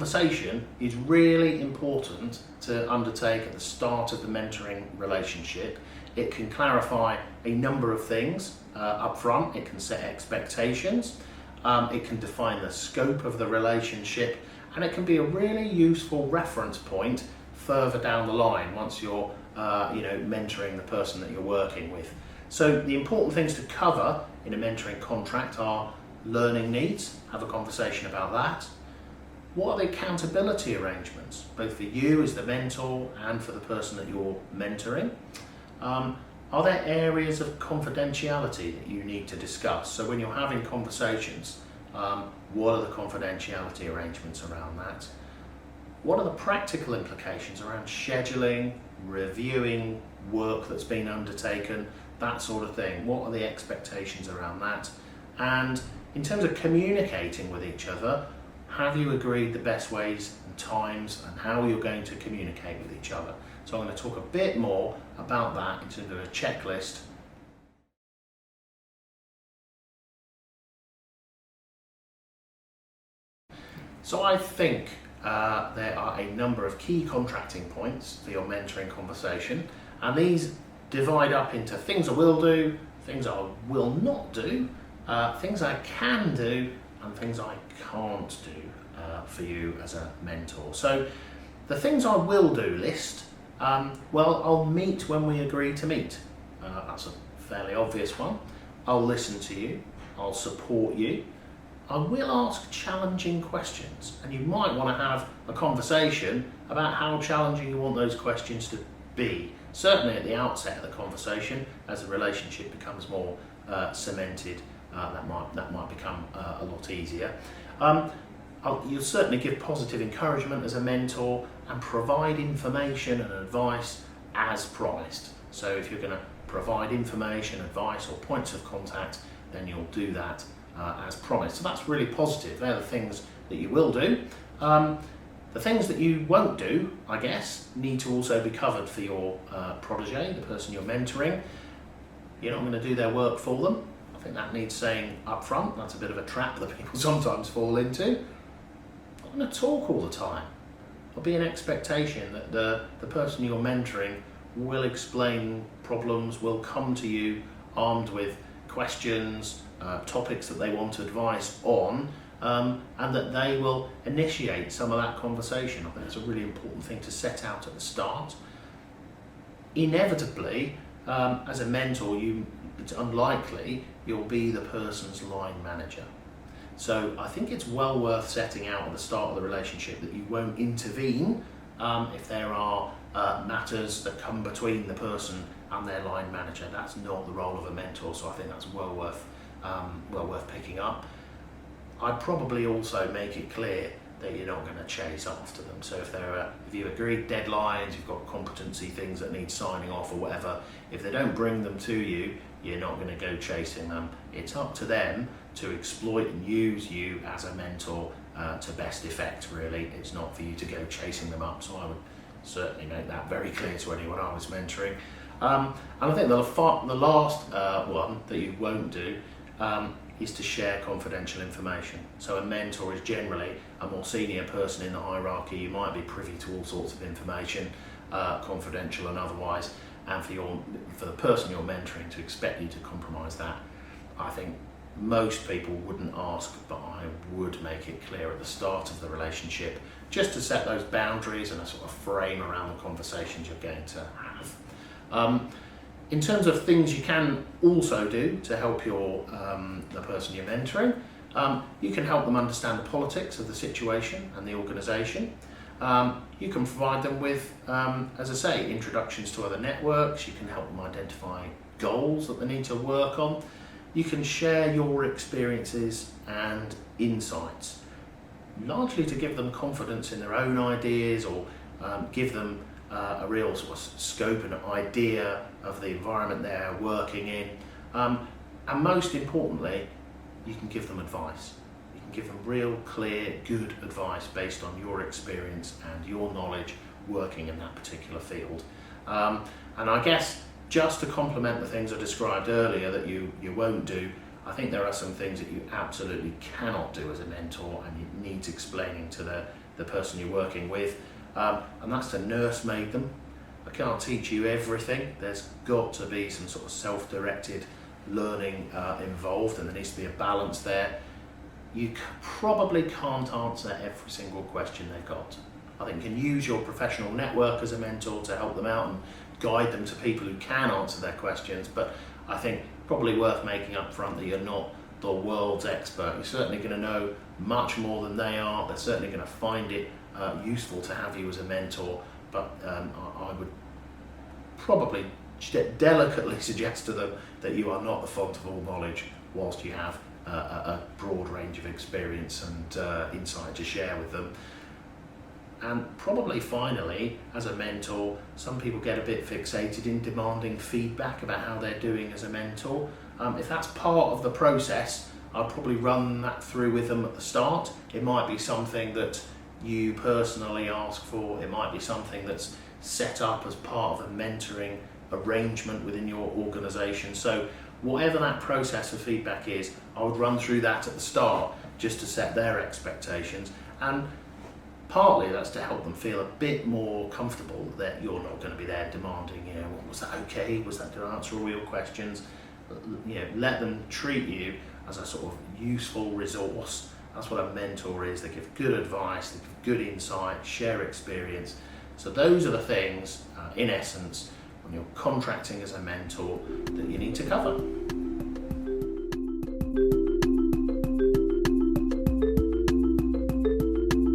conversation is really important to undertake at the start of the mentoring relationship. It can clarify a number of things up front. It can set expectations, it can define the scope of the relationship, and it can be a really useful reference point further down the line once you're mentoring the person that you're working with. So the important things to cover in a mentoring contract are learning needs, have a conversation about that. What are the accountability arrangements, both for you as the mentor and for the person that you're mentoring? Are there areas of confidentiality that you need to discuss? So when you're having conversations, what are the confidentiality arrangements around that? What are the practical implications around scheduling, reviewing work that's been undertaken, that sort of thing? What are the expectations around that? And in terms of communicating with each other, have you agreed the best ways and times and how you're going to communicate with each other? So I'm going to talk a bit more about that in terms of a checklist. So I think there are a number of key contracting points for your mentoring conversation, and these divide up into things I will do, things I will not do, things I can do, and things I can't do for you as a mentor. So the things I will do list, I'll meet when we agree to meet. That's a fairly obvious one. I'll listen to you, I'll support you, I will ask challenging questions, and you might want to have a conversation about how challenging you want those questions to be. Certainly at the outset of the conversation, as the relationship becomes more cemented, that might become a lot easier. You'll certainly give positive encouragement as a mentor and provide information and advice as promised. So if you're going to provide information, advice or points of contact, then you'll do that as promised. So that's really positive. They're the things that you will do. The things that you won't do, I guess, need to also be covered for your protege, the person you're mentoring. You're not going to do their work for them. I think that needs saying up front. That's a bit of a trap that people sometimes fall into. I'm going to talk all the time. There'll be an expectation that the person you're mentoring will explain problems, will come to you armed with questions, topics that they want advice on, and that they will initiate some of that conversation. I think it's a really important thing to set out at the start. Inevitably, as a mentor, it's unlikely you'll be the person's line manager. So I think it's well worth setting out at the start of the relationship that you won't intervene if there are matters that come between the person and their line manager. That's not the role of a mentor, so I think that's well worth picking up. I'd probably also make it clear that you're not going to chase after them. So if you agreed deadlines, you've got competency things that need signing off or whatever, if they don't bring them to you, you're not going to go chasing them. It's up to them to exploit and use you as a mentor to best effect, really. It's not for you to go chasing them up. So I would certainly make that very clear to anyone I was mentoring. And I think the last one that you won't do is to share confidential information. So a mentor is generally a more senior person in the hierarchy. You might be privy to all sorts of information, confidential and otherwise, and for the person you're mentoring to expect you to compromise that, I think most people wouldn't ask, but I would make it clear at the start of the relationship, just to set those boundaries and a sort of frame around the conversations you're going to have. In terms of things you can also do to help the person you're mentoring, you can help them understand the politics of the situation and the organisation. You can provide them with, as I say, introductions to other networks. You can help them identify goals that they need to work on. You can share your experiences and insights, largely to give them confidence in their own ideas or give them a real sort of scope and idea of the environment they're working in. And most importantly, you can give them advice. You can give them real, clear, good advice based on your experience and your knowledge working in that particular field. And I guess just to complement the things I described earlier that you won't do, I think there are some things that you absolutely cannot do as a mentor and it needs explaining to the person you're working with, and that's to nursemaid them. I can't teach you everything. There's got to be some sort of self-directed learning involved, and there needs to be a balance there. You probably can't answer every single question they've got. I think you can use your professional network as a mentor to help them out and guide them to people who can answer their questions, but I think probably worth making up front that you're not the world's expert. You're certainly going to know much more than they are. They're certainly going to find it useful to have you as a mentor, but I would probably delicately suggest to them that you are not the font of all knowledge, whilst you have a broad range of experience and insight to share with them. And probably finally, as a mentor, some people get a bit fixated in demanding feedback about how they're doing as a mentor. If that's part of the process, I'll probably run that through with them at the start. It might be something that you personally ask for. It might be something that's set up as part of a mentoring arrangement within your organisation. So whatever that process of feedback is, I would run through that at the start just to set their expectations. And partly that's to help them feel a bit more comfortable that you're not going to be there demanding, was that okay? Was that to answer all your questions? Let them treat you as a sort of useful resource. That's what a mentor is. They give good advice, they give good insight, share experience. So those are the things, in essence, when you're contracting as a mentor, that you need to cover.